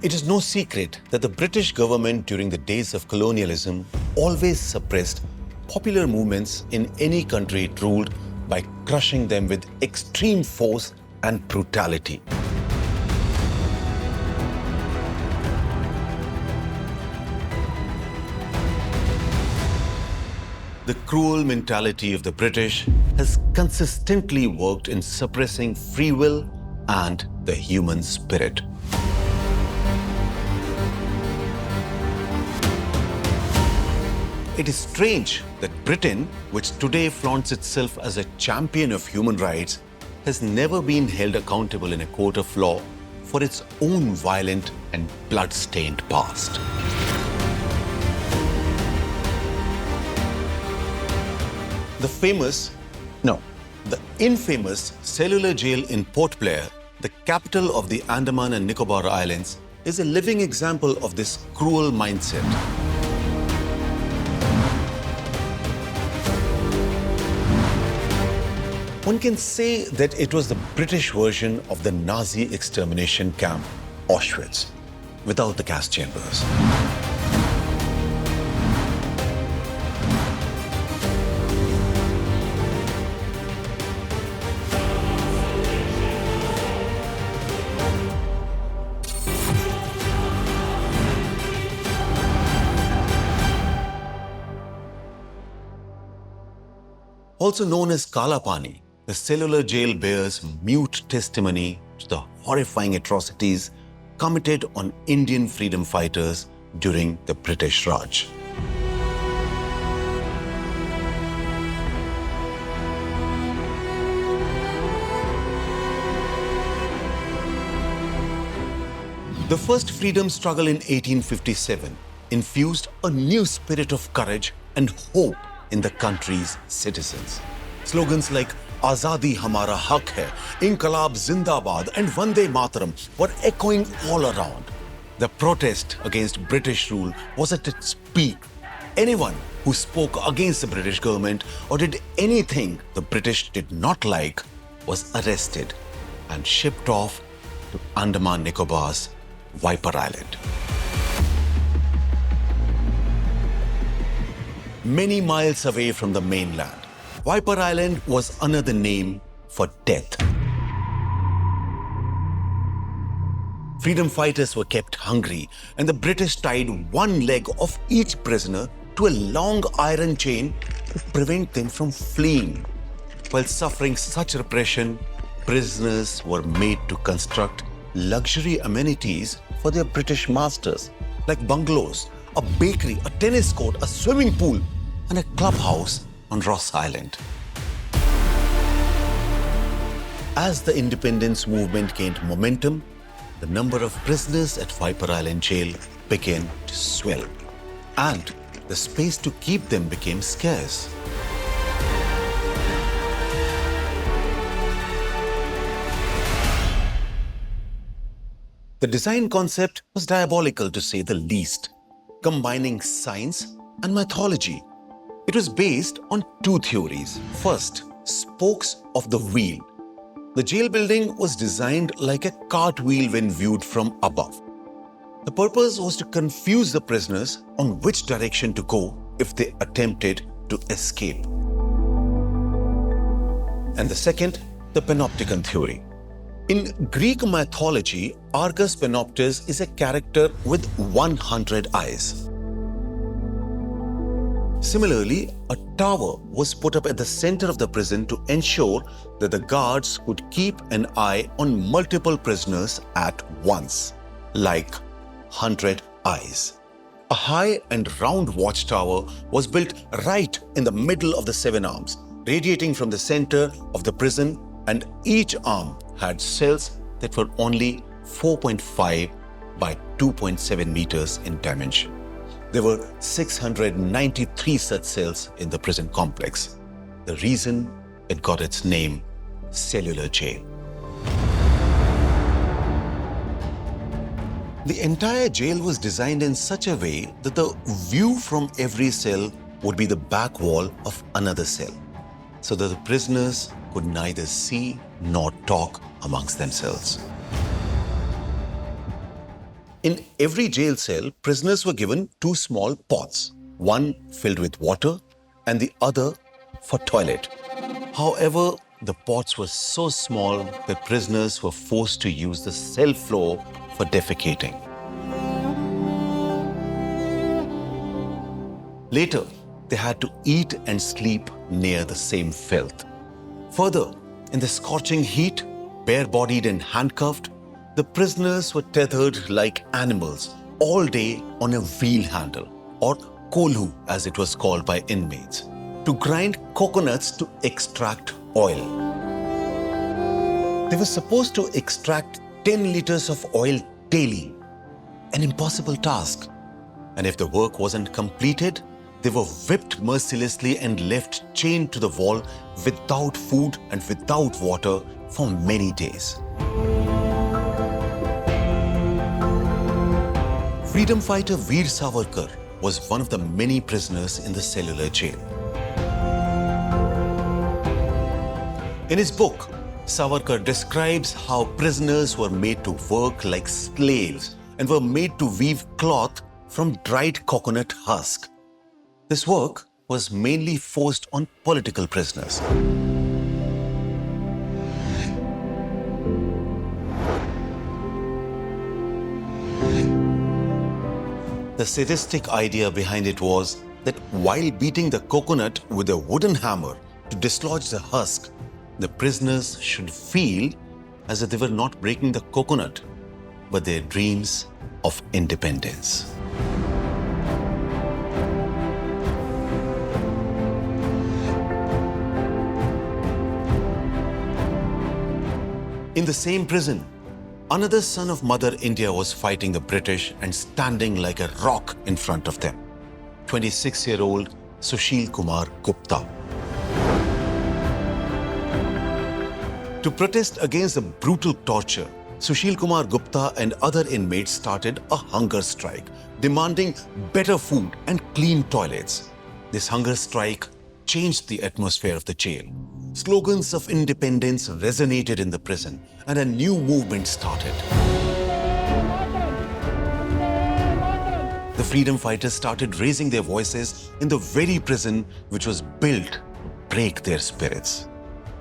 It is no secret that the British government during the days of colonialism always suppressed popular movements in any country it ruled by crushing them with extreme force and brutality. The cruel mentality of the British has consistently worked in suppressing free will and the human spirit. It is strange that Britain, which today flaunts itself as a champion of human rights, has never been held accountable in a court of law for its own violent and blood-stained past. The infamous Cellular Jail in Port Blair, the capital of the Andaman and Nicobar Islands, is a living example of this cruel mindset. One can say that it was the British version of the Nazi extermination camp, Auschwitz, without the gas chambers. Also known as Kala Pani, the Cellular Jail bears mute testimony to the horrifying atrocities committed on Indian freedom fighters during the British Raj. The first freedom struggle in 1857 infused a new spirit of courage and hope in the country's citizens. Slogans like Azadi Hamara Hak Hai, Inqilab Zindabad and Vande Mataram were echoing all around. The protest against British rule was at its peak. Anyone who spoke against the British government or did anything the British did not like was arrested and shipped off to Andaman Nicobar's Viper Island. Many miles away from the mainland, Viper Island was another name for death. Freedom fighters were kept hungry, and the British tied one leg of each prisoner to a long iron chain to prevent them from fleeing. While suffering such repression, prisoners were made to construct luxury amenities for their British masters, like bungalows, a bakery, a tennis court, a swimming pool, and a clubhouse on Ross Island. As the independence movement gained momentum, the number of prisoners at Viper Island Jail began to swell, and the space to keep them became scarce. The design concept was diabolical, to say the least, combining science and mythology. It was based on two theories. First, spokes of the wheel. The jail building was designed like a cartwheel when viewed from above. The purpose was to confuse the prisoners on which direction to go if they attempted to escape. And the second, the Panopticon theory. In Greek mythology, Argus Panoptes is a character with 100 eyes. Similarly, a tower was put up at the center of the prison to ensure that the guards could keep an eye on multiple prisoners at once, like 100 eyes. A high and round watchtower was built right in the middle of the 7 arms, radiating from the center of the prison, and each arm had cells that were only 4.5 by 2.7 meters in dimension. There were 693 such cells in the prison complex. The reason it got its name, Cellular Jail. The entire jail was designed in such a way that the view from every cell would be the back wall of another cell, so that the prisoners could neither see nor talk amongst themselves. In every jail cell, prisoners were given two small pots, one filled with water and the other for toilet. However, the pots were so small that prisoners were forced to use the cell floor for defecating. Later, they had to eat and sleep near the same filth. Further, in the scorching heat, bare-bodied and handcuffed, the prisoners were tethered like animals all day on a wheel handle, or Kolhu as it was called by inmates, to grind coconuts to extract oil. They were supposed to extract 10 liters of oil daily, an impossible task. And if the work wasn't completed, they were whipped mercilessly and left chained to the wall without food and without water for many days. Freedom fighter Veer Savarkar was one of the many prisoners in the cellular jail. In his book, Savarkar describes how prisoners were made to work like slaves and were made to weave cloth from dried coconut husk. This work was mainly forced on political prisoners. The sadistic idea behind it was that while beating the coconut with a wooden hammer to dislodge the husk, the prisoners should feel as if they were not breaking the coconut, but their dreams of independence. In the same prison, another son of Mother India was fighting the British and standing like a rock in front of them. 26-year-old Sushil Kumar Gupta. To protest against the brutal torture, Sushil Kumar Gupta and other inmates started a hunger strike, demanding better food and clean toilets. This hunger strike changed the atmosphere of the jail. Slogans of independence resonated in the prison, and a new movement started. The freedom fighters started raising their voices in the very prison which was built to break their spirits.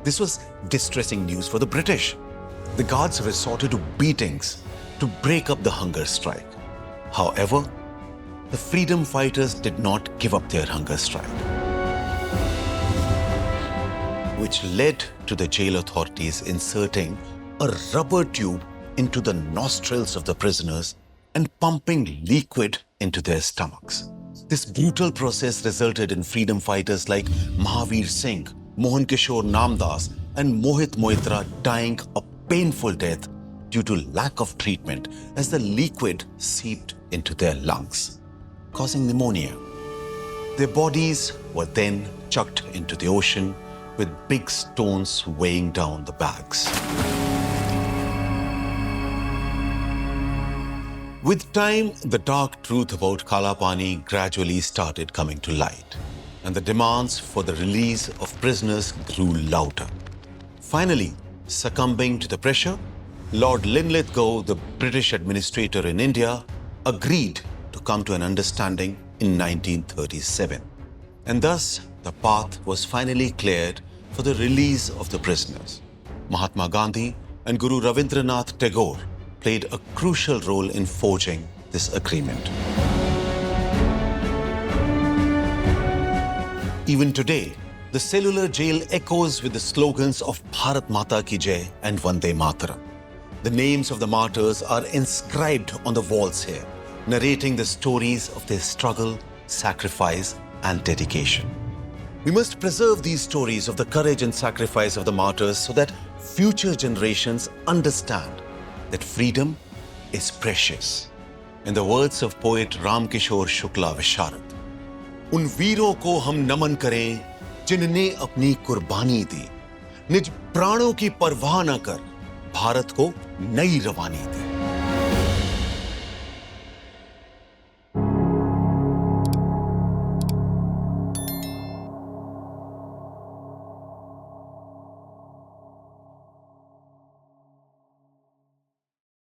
This was distressing news for the British. The guards resorted to beatings to break up the hunger strike. However, the freedom fighters did not give up their hunger strike, which led to the jail authorities inserting a rubber tube into the nostrils of the prisoners and pumping liquid into their stomachs. This brutal process resulted in freedom fighters like Mahavir Singh, Mohan Kishore Namdas, and Mohit Moitra dying a painful death due to lack of treatment as the liquid seeped into their lungs, causing pneumonia. Their bodies were then chucked into the ocean with big stones weighing down the bags. With time, the dark truth about Kala Pani gradually started coming to light, and the demands for the release of prisoners grew louder. Finally, succumbing to the pressure, Lord Linlithgow, the British administrator in India, agreed to come to an understanding in 1937. And thus, the path was finally cleared for the release of the prisoners. Mahatma Gandhi and Guru Ravindranath Tagore played a crucial role in forging this agreement. Even today, the cellular jail echoes with the slogans of Bharat Mata Ki Jai and Vande Mataram. The names of the martyrs are inscribed on the walls here, narrating the stories of their struggle, sacrifice, and dedication. We must preserve these stories of the courage and sacrifice of the martyrs so that future generations understand that freedom is precious. In the words of poet Ram Kishore Shukla Visharad, उन वीरों को हम नमन करें जिन्होंने अपनी कुर्बानी दी, निज प्राणों की परवाह न कर भारत को नई रवानी दी।